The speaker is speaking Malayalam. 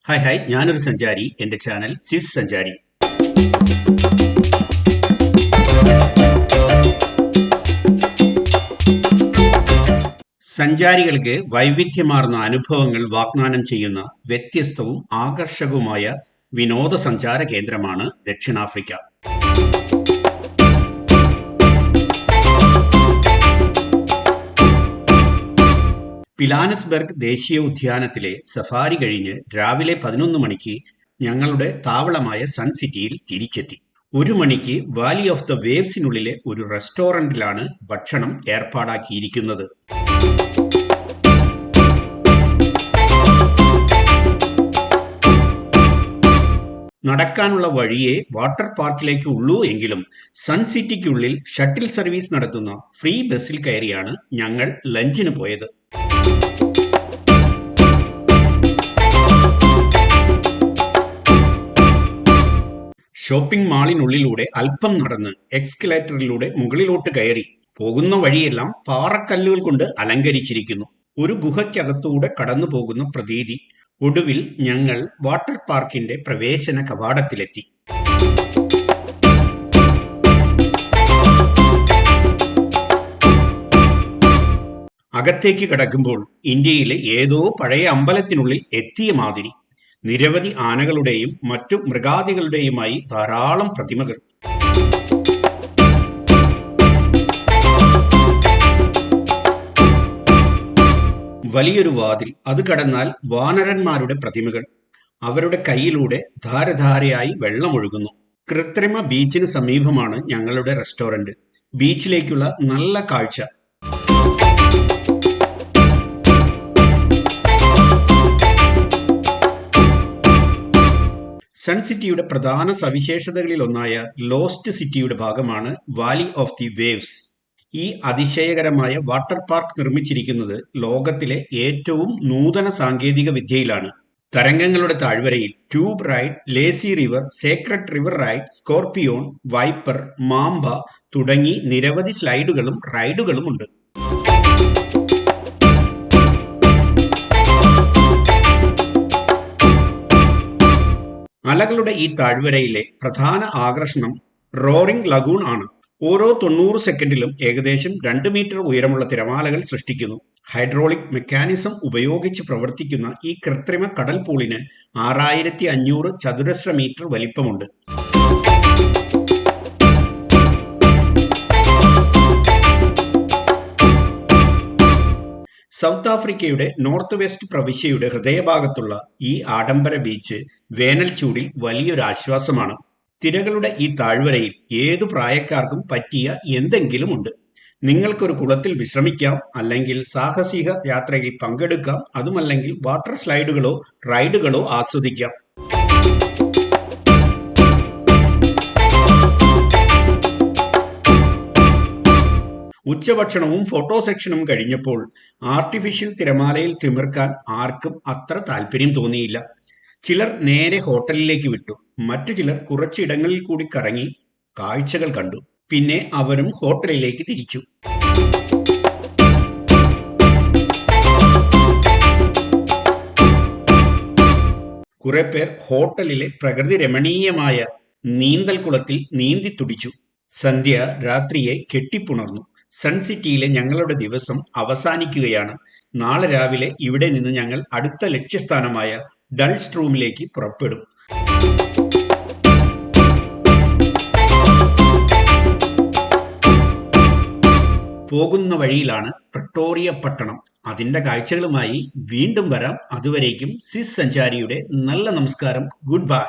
ഹായ് ഞാനൊരു സഞ്ചാരി. എൻ്റെ ചാനൽ സ്വിസ് സഞ്ചാരി. സഞ്ചാരികൾക്ക് വൈവിധ്യമാർന്ന അനുഭവങ്ങൾ വാഗ്ദാനം ചെയ്യുന്ന വ്യത്യസ്തവും ആകർഷകവുമായ വിനോദസഞ്ചാര കേന്ദ്രമാണ് ദക്ഷിണാഫ്രിക്ക. പിലാനസ്ബർഗ് ദേശീയ ഉദ്യാനത്തിലെ സഫാരി കഴിഞ്ഞ് രാവിലെ 11 മണിക്ക് ഞങ്ങളുടെ താവളമായ സൺ സിറ്റിയിൽ തിരിച്ചെത്തി. 1 മണിക്ക് വാലി ഓഫ് ദ വേവ്സിനുള്ളിലെ ഒരു റെസ്റ്റോറന്റിലാണ് ഭക്ഷണം ഏർപ്പാടാക്കിയിരിക്കുന്നത്. നടക്കാനുള്ള വഴിയെ വാട്ടർ പാർക്കിലേക്ക് ഉള്ളൂ എങ്കിലും സൺ സിറ്റിക്കുള്ളിൽ ഷട്ടിൽ സർവീസ് നടത്തുന്ന ഫ്രീ ബസ്സിൽ കയറിയാണ് ഞങ്ങൾ ലഞ്ചിന് പോയത്. ഷോപ്പിംഗ് മാളിനുള്ളിലൂടെ അല്പം നടന്ന് എക്സ്കലേറ്ററിലൂടെ മുകളിലോട്ട് കയറി. പോകുന്ന വഴിയെല്ലാം പാറക്കല്ലുകൾ കൊണ്ട് അലങ്കരിച്ചിരിക്കുന്നു. ഒരു ഗുഹയ്ക്കകത്തൂടെ കടന്നു പോകുന്ന പ്രതീതി. ഒടുവിൽ ഞങ്ങൾ വാട്ടർ പാർക്കിന്റെ പ്രവേശന കവാടത്തിലെത്തി. അകത്തേക്ക് കടക്കുമ്പോൾ ഇന്ത്യയിലെ ഏതോ പഴയ അമ്പലത്തിനുള്ളിൽ എത്തിയ മാതിരി. നിരവധി ആനകളുടെയും മറ്റു മൃഗാദികളുടെയുമായി ധാരാളം പ്രതിമകൾ. വലിയൊരു വാതിൽ, അത് കടന്നാൽ വാനരന്മാരുടെ പ്രതിമകൾ. അവരുടെ കയ്യിലൂടെ ധാരധാരയായി വെള്ളമൊഴുകുന്നു. കൃത്രിമ ബീച്ചിന് സമീപമാണ് ഞങ്ങളുടെ റെസ്റ്റോറന്റ്. ബീച്ചിലേക്കുള്ള നല്ല കാഴ്ച. സൺ സിറ്റിയുടെ പ്രധാന സവിശേഷതകളിലൊന്നായ ലോസ്റ്റ് സിറ്റിയുടെ ഭാഗമാണ് വാലി ഓഫ് ദി വേവ്സ്. ഈ അതിശയകരമായ വാട്ടർ പാർക്ക് നിർമ്മിച്ചിരിക്കുന്നത് ലോകത്തിലെ ഏറ്റവും നൂതന സാങ്കേതിക വിദ്യയിലാണ്. തരംഗങ്ങളുടെ താഴ്വരയിൽ tube ride, lazy river, Sacred river ride, scorpion, wiper, Mamba തുടങ്ങി നിരവധി സ്ലൈഡുകളും റൈഡുകളും ഉണ്ട്. അലകളുടെ ഈ താഴ്വരയിലെ പ്രധാന ആകർഷണം റോറിംഗ് ലഗൂൺ ആണ്. ഓരോ 90 സെക്കൻഡിലും ഏകദേശം 2 മീറ്റർ ഉയരമുള്ള തിരമാലകൾ സൃഷ്ടിക്കുന്നു. ഹൈഡ്രോളിക് മെക്കാനിസം ഉപയോഗിച്ച് പ്രവർത്തിക്കുന്ന ഈ കൃത്രിമ കടൽ പൂളിന് 6500 ചതുരശ്ര മീറ്റർ വലിപ്പമുണ്ട്. സൗത്ത് ആഫ്രിക്കയുടെ നോർത്ത് വെസ്റ്റ് പ്രവിശ്യയുടെ ഹൃദയഭാഗത്തുള്ള ഈ ആഡംബര ബീച്ച് വേനൽ ചൂടിൽ വലിയൊരു ആശ്വാസമാണ്. തിരകളുടെ ഈ താഴ്വരയിൽ ഏതു പ്രായക്കാർക്കും പറ്റിയ എന്തെങ്കിലും ഉണ്ട്. നിങ്ങൾക്കൊരു കുളത്തിൽ വിശ്രമിക്കാം, അല്ലെങ്കിൽ സാഹസിക യാത്രയിൽ പങ്കെടുക്കാം, അതുമല്ലെങ്കിൽ വാട്ടർ സ്ലൈഡുകളോ റൈഡുകളോ ആസ്വദിക്കാം. ഉച്ചഭക്ഷണവും ഫോട്ടോ സെക്ഷനും കഴിഞ്ഞപ്പോൾ ആർട്ടിഫിഷ്യൽ തിരമാലയിൽ തിമിർക്കാൻ ആർക്കും അത്ര താല്പര്യം തോന്നിയില്ല. ചിലർ നേരെ ഹോട്ടലിലേക്ക് വിട്ടു. മറ്റു ചിലർ കുറച്ചിടങ്ങളിൽ കൂടി കറങ്ങി കാഴ്ചകൾ കണ്ടു. പിന്നെ അവരും ഹോട്ടലിലേക്ക് തിരിച്ചു. കുറെ പേർ ഹോട്ടലിലെ പ്രകൃതി രമണീയമായ നീന്തൽ കുളത്തിൽ നീന്തി തുടിച്ചു. സന്ധ്യ രാത്രിയെ കെട്ടിപ്പുണർന്നു. സൺ സിറ്റിയിലെ ഞങ്ങളുടെ ദിവസം അവസാനിക്കുകയാണ്. നാളെ രാവിലെ ഇവിടെ നിന്ന് ഞങ്ങൾ അടുത്ത ലക്ഷ്യസ്ഥാനമായ ഡൾസ്ട്രൂമിലേക്ക് പുറപ്പെടും. പോകുന്ന വഴിയിലാണ് പ്രിട്ടോറിയ പട്ടണം. അതിന്റെ കാഴ്ചകളുമായി വീണ്ടും വരാം. അതുവരേക്കും സ്വിസ് സഞ്ചാരിയുടെ നല്ല നമസ്കാരം. Good bye.